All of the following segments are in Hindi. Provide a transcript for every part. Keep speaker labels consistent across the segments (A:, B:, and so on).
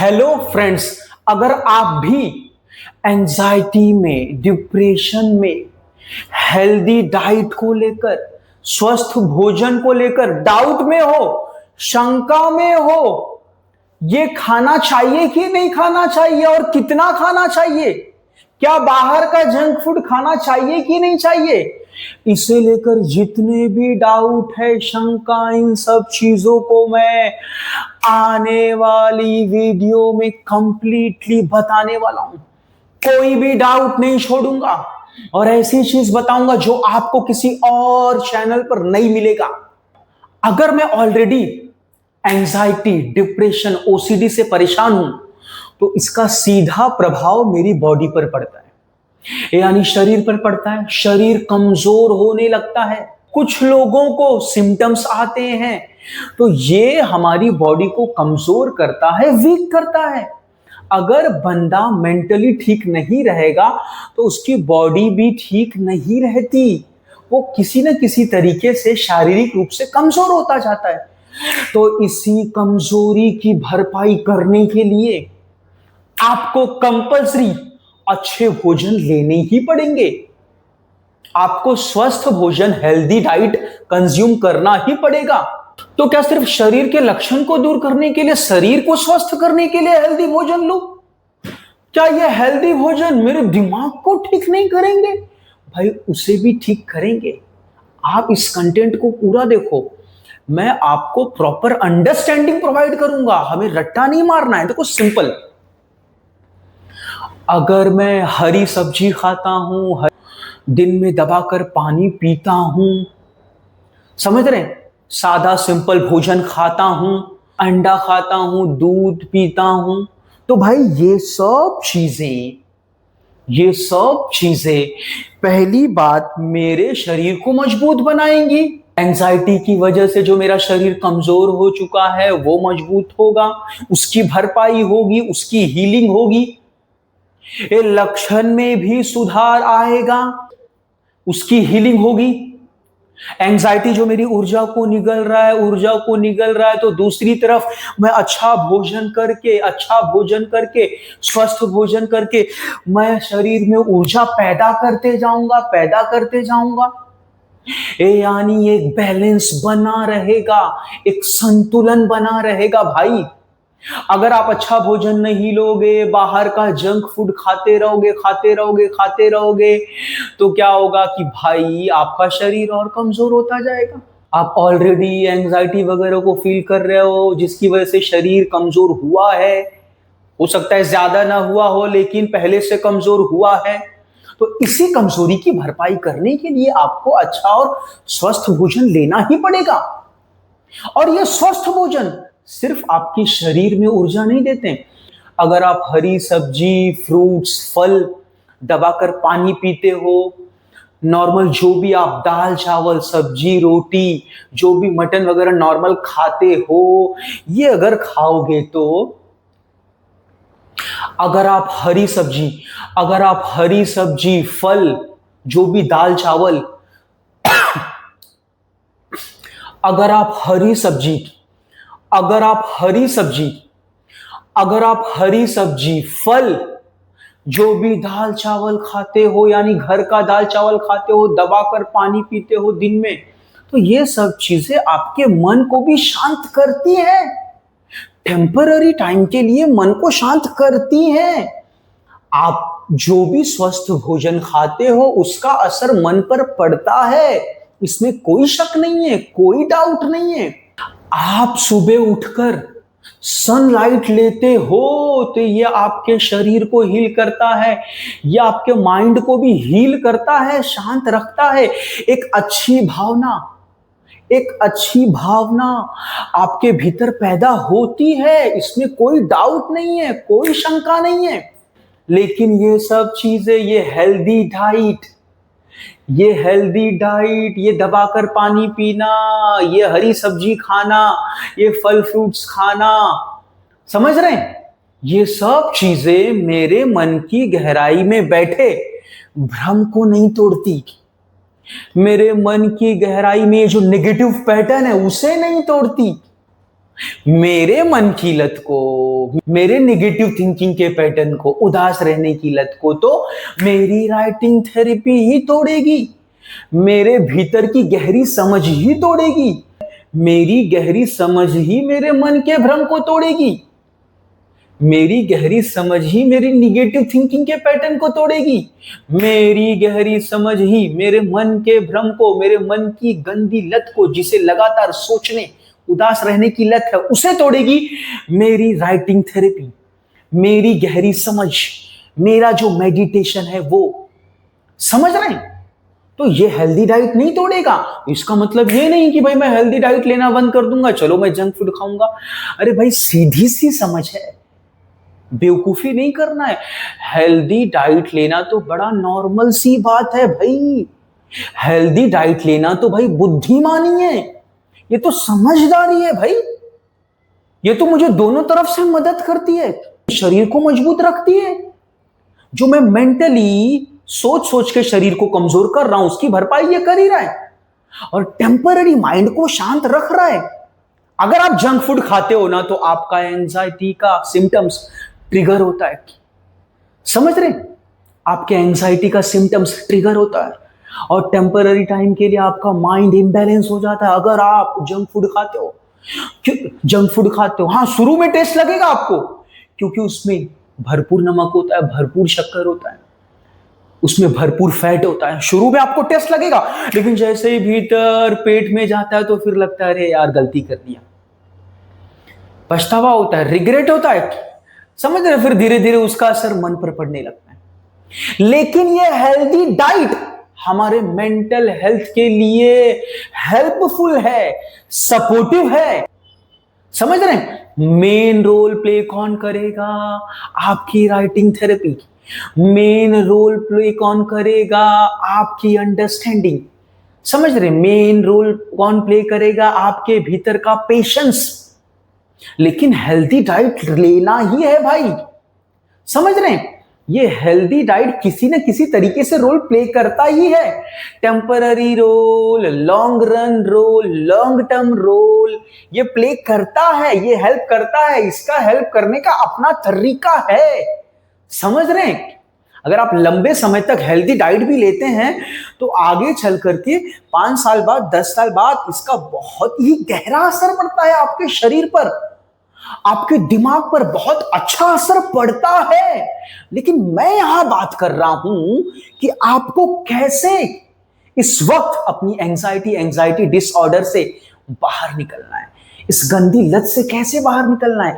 A: हेलो फ्रेंड्स, अगर आप भी एंजाइटी में, डिप्रेशन में, हेल्दी डाइट को लेकर, स्वस्थ भोजन को लेकर डाउट में हो, शंका में हो, ये खाना चाहिए कि नहीं खाना चाहिए और कितना खाना चाहिए, क्या बाहर का जंक फूड खाना चाहिए कि नहीं चाहिए, इसे लेकर जितने भी डाउट है, शंका, इन सब चीजों को मैं आने वाली वीडियो में कंप्लीटली बताने वाला हूं। कोई भी डाउट नहीं छोड़ूंगा और ऐसी चीज बताऊंगा जो आपको किसी और चैनल पर नहीं मिलेगा। अगर मैं ऑलरेडी एंजाइटी, डिप्रेशन, ओसीडी से परेशान हूं तो इसका सीधा प्रभाव मेरी बॉडी पर पड़ता है, यानी शरीर पर पड़ता है। शरीर कमजोर होने लगता है, कुछ लोगों को सिम्टम्स आते हैं, तो ये हमारी बॉडी को कमजोर करता है, वीक करता है। अगर बंदा मेंटली ठीक नहीं रहेगा तो उसकी बॉडी भी ठीक नहीं रहती, वो किसी न किसी तरीके से शारीरिक रूप से कमजोर होता जाता है। तो इसी कमजोरी की भरपाई करने के लिए आपको कंपल्सरी अच्छे भोजन लेने ही पड़ेंगे। आपको स्वस्थ भोजन, हेल्दी डाइट कंज्यूम करना ही पड़ेगा। तो क्या सिर्फ शरीर के लक्षण को दूर करने के लिए, शरीर को स्वस्थ करने के लिए हेल्दी भोजन लो? क्या ये हेल्दी भोजन मेरे दिमाग को ठीक नहीं करेंगे? भाई, उसे भी ठीक करेंगे। आप इस कंटेंट को पूरा देखो, मैं आपको प्रॉपर अंडरस्टैंडिंग प्रोवाइड करूंगा। हमें रट्टा नहीं मारना है। देखो, सिंपल, अगर मैं हरी सब्जी खाता हूं, दिन में दबाकर पानी पीता हूं, समझ रहे हैं, सादा सिंपल भोजन खाता हूं, अंडा खाता हूं, दूध पीता हूं, तो भाई ये सब चीजें पहली बात मेरे शरीर को मजबूत बनाएंगी। एंजाइटी की वजह से जो मेरा शरीर कमजोर हो चुका है वो मजबूत होगा, उसकी भरपाई होगी, उसकी हीलिंग होगी। ये लक्षण में भी सुधार आएगा, उसकी हीलिंग होगी। एंजाइटी जो मेरी ऊर्जा को निगल रहा है, तो दूसरी तरफ मैं अच्छा भोजन करके, स्वस्थ भोजन करके मैं शरीर में ऊर्जा पैदा करते जाऊंगा। यानी एक बैलेंस बना रहेगा, एक संतुलन बना रहेगा। भाई, अगर आप अच्छा भोजन नहीं लोगे, बाहर का जंक फूड खाते रहोगे, तो क्या होगा कि भाई आपका शरीर और कमजोर होता जाएगा। आप ऑलरेडी एंजाइटी वगैरह को फील कर रहे हो, जिसकी वजह से शरीर कमजोर हुआ है। हो सकता है ज्यादा ना हुआ हो, लेकिन पहले से कमजोर हुआ है। तो इसी कमजोरी की भरपाई करने के लिए आपको अच्छा और स्वस्थ भोजन लेना ही पड़ेगा। और यह स्वस्थ भोजन सिर्फ आपके शरीर में ऊर्जा नहीं देते। अगर आप हरी सब्जी, फ्रूट्स, फल दबाकर पानी पीते हो, नॉर्मल जो भी आप दाल चावल सब्जी रोटी, जो भी मटन वगैरह नॉर्मल खाते हो, ये अगर खाओगे तो अगर आप हरी सब्जी, फल, जो भी दाल चावल, अगर आप हरी सब्जी, फल, जो भी दाल चावल खाते हो, यानी घर का दाल चावल खाते हो, दबाकर पानी पीते हो दिन में, तो ये सब चीजें आपके मन को भी शांत करती है। टेम्पररी टाइम के लिए मन को शांत करती हैं। आप जो भी स्वस्थ भोजन खाते हो उसका असर मन पर पड़ता है, इसमें कोई शक नहीं है, कोई डाउट नहीं है। आप सुबह उठकर सनलाइट लेते हो तो ये आपके शरीर को हील करता है, ये आपके माइंड को भी हील करता है, शांत रखता है। एक अच्छी भावना आपके भीतर पैदा होती है, इसमें कोई डाउट नहीं है, कोई शंका नहीं है। लेकिन ये सब चीजें, ये हेल्दी डाइट, ये दबाकर पानी पीना, ये हरी सब्जी खाना, ये फल फ्रूट्स खाना, समझ रहे हैं, ये सब चीजें मेरे मन की गहराई में बैठे भ्रम को नहीं तोड़ती। मेरे मन की गहराई में जो नेगेटिव पैटर्न है उसे नहीं तोड़ती। मेरे मन की लत को, मेरे नेगेटिव थिंकिंग के पैटर्न को, उदास रहने की लत को तो मेरी राइटिंग थेरेपी ही तोड़ेगी। मेरे भीतर की गहरी समझ ही तोड़ेगी। मेरी गहरी समझ ही मेरे मन के भ्रम को तोड़ेगी। मेरी गहरी समझ ही मेरी निगेटिव थिंकिंग के पैटर्न को तोड़ेगी। मेरी गहरी समझ ही मेरे मन के भ्रम को, मेरे मन की गंदी लत को, जिसे लगातार सोचने, उदास रहने की लत है, उसे तोड़ेगी मेरी राइटिंग थेरेपी। मेरी गहरी समझ, मेरा जो मेडिटेशन है वो, समझ रहे हैं? तो ये हेल्दी डाइट नहीं तोड़ेगा। इसका मतलब ये नहीं कि भाई मैं हेल्दी डाइट लेना बंद कर दूंगा, चलो मैं जंक फूड खाऊंगा। अरे भाई, सीधी सी समझ है, बेवकूफी नहीं करना है। हेल्दी डाइट लेना तो बड़ा नॉर्मल सी बात है भाई। हेल्दी डाइट लेना तो भाई बुद्धिमानी है, ये तो समझदारी है भाई। ये तो मुझे दोनों तरफ से मदद करती है, शरीर को मजबूत रखती है। जो मैं मेंटली सोच सोच के शरीर को कमजोर कर रहा हूं, उसकी भरपाई ये कर ही रहा है, और टेम्पररी माइंड को शांत रख रहा है। अगर आप जंक फूड खाते हो ना, तो आपका एंजाइटी का सिम्टम्स ट्रिगर होता है। समझ रहे? आपके एंजाइटी का सिम्टम्स ट्रिगर होता है, और टेम्पररी टाइम के लिए आपका माइंड इम्बैलेंस हो जाता है अगर आप जंक फूड खाते हो। जंक फूड खाते हो, हाँ, शुरू में टेस्ट लगेगा आपको, क्योंकि उसमें भरपूर नमक होता है, भरपूर शक्कर होता है, उसमें भरपूर फैट होता है। शुरू में आपको टेस्ट लगेगा, लेकिन जैसे ही भीतर पेट में जाता है तो फिर लगता है अरे यार गलती कर दिया, पछतावा होता है, रिग्रेट होता है। समझ रहे? फिर धीरे धीरे उसका असर मन पर पड़ने लगता है। लेकिन ये हेल्दी डाइट हमारे मेंटल हेल्थ के लिए हेल्पफुल है, सपोर्टिव है। समझ रहे हैं? मेन रोल प्ले कौन करेगा? आपकी writing therapy. Main role play कौन करेगा? आपकी अंडरस्टैंडिंग। समझ रहे? मेन रोल कौन प्ले करेगा? आपके भीतर का पेशेंस। लेकिन हेल्दी डाइट लेना ही है भाई। समझ रहे हैं? ये हेल्दी डाइट किसी न किसी तरीके से रोल प्ले करता ही है। Temporary role, long run role, long term role, ये प्ले करता है, ये हेल्प करता है। इसका हेल्प करने का अपना तरीका है। समझ रहे हैं? अगर आप लंबे समय तक हेल्दी डाइट भी लेते हैं, तो आगे चल करके 5 साल बाद, 10 साल बाद इसका बहुत ही गहरा असर पड़ता है आपके शरीर पर, आपके दिमाग पर बहुत अच्छा असर पड़ता है। लेकिन मैं यहां बात कर रहा हूं कि आपको कैसे इस वक्त अपनी एंजाइटी डिसऑर्डर से बाहर निकलना है, इस गंदी लत से कैसे बाहर निकलना है।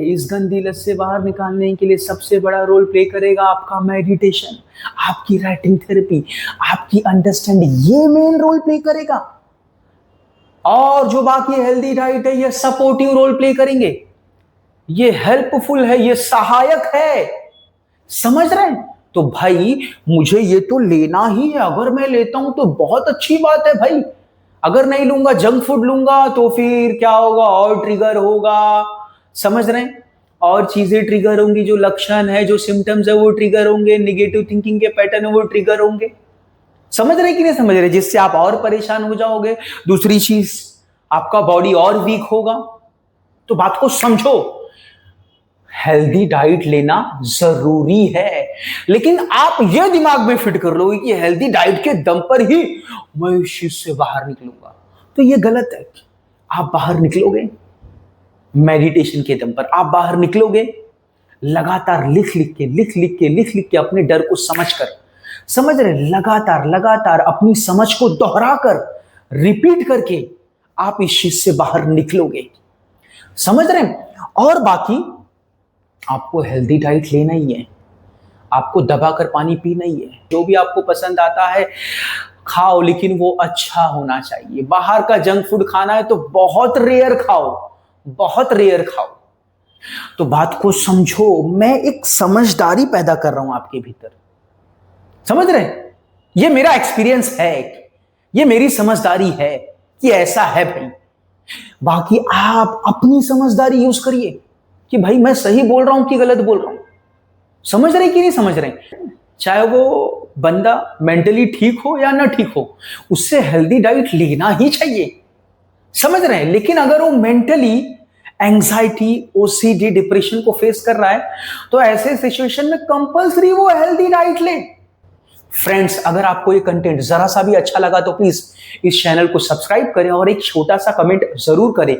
A: इस गंदी लत से बाहर निकालने के लिए सबसे बड़ा रोल प्ले करेगा आपका मेडिटेशन, आपकी राइटिंग थेरेपी, आपकी अंडरस्टैंडिंग। ये मेन रोल प्ले करेगा। और जो बाकी हेल्दी डाइट है, ये सपोर्टिव रोल प्ले करेंगे, ये हेल्पफुल है, ये सहायक है। समझ रहे हैं? तो भाई मुझे ये तो लेना ही है। अगर मैं लेता हूं तो बहुत अच्छी बात है भाई। अगर नहीं लूंगा, जंक फूड लूंगा, तो फिर क्या होगा? और ट्रिगर होगा। समझ रहे हैं? और चीजें ट्रिगर होंगी, जो लक्षण है, जो सिम्टम्स है, वो ट्रिगर होंगे, निगेटिव थिंकिंग के पैटर्न है वो ट्रिगर होंगे। समझ रहे कि नहीं समझ रहे? जिससे आप और परेशान हो जाओगे। दूसरी चीज, आपका बॉडी और वीक होगा। तो बात को समझो, हेल्दी डाइट लेना जरूरी है, लेकिन आप यह दिमाग में फिट कर लोगे कि हेल्दी डाइट के दम पर ही मैं इस चीज से बाहर निकलूंगा, तो यह गलत है। आप बाहर निकलोगे मेडिटेशन के दम पर, आप बाहर निकलोगे लगातार लिख लिख के अपने डर को समझकर। समझ रहे? लगातार लगातार अपनी समझ को दोहराकर, रिपीट करके आप इस चीज से बाहर निकलोगे। समझ रहे हैं? और बाकी आपको हेल्दी डाइट लेना ही है, आपको दबाकर पानी पीना ही है। जो भी आपको पसंद आता है खाओ, लेकिन वो अच्छा होना चाहिए। बाहर का जंक फूड खाना है तो बहुत रेयर खाओ, बहुत रेयर खाओ। तो बात को समझो, मैं एक समझदारी पैदा कर रहा हूं आपके भीतर। समझ रहे? ये मेरा एक्सपीरियंस है, ये मेरी समझदारी है कि ऐसा है भाई। बाकी आप अपनी समझदारी यूज करिए कि भाई मैं सही बोल रहा हूं कि गलत बोल रहा हूं। समझ रहे कि नहीं समझ रहे? चाहे वो बंदा मेंटली ठीक हो या ना ठीक हो, उससे हेल्दी डाइट लेना ही चाहिए। समझ रहे हैं? लेकिन अगर वो मेंटली एंजाइटी, ओसीडी, डिप्रेशन को फेस कर रहा है, तो ऐसे सिचुएशन में कंपल्सरी वो हेल्दी डाइट ले। फ्रेंड्स, अगर आपको ये कंटेंट जरा सा भी अच्छा लगा तो प्लीज इस चैनल को सब्सक्राइब करें और एक छोटा सा कमेंट जरूर करें।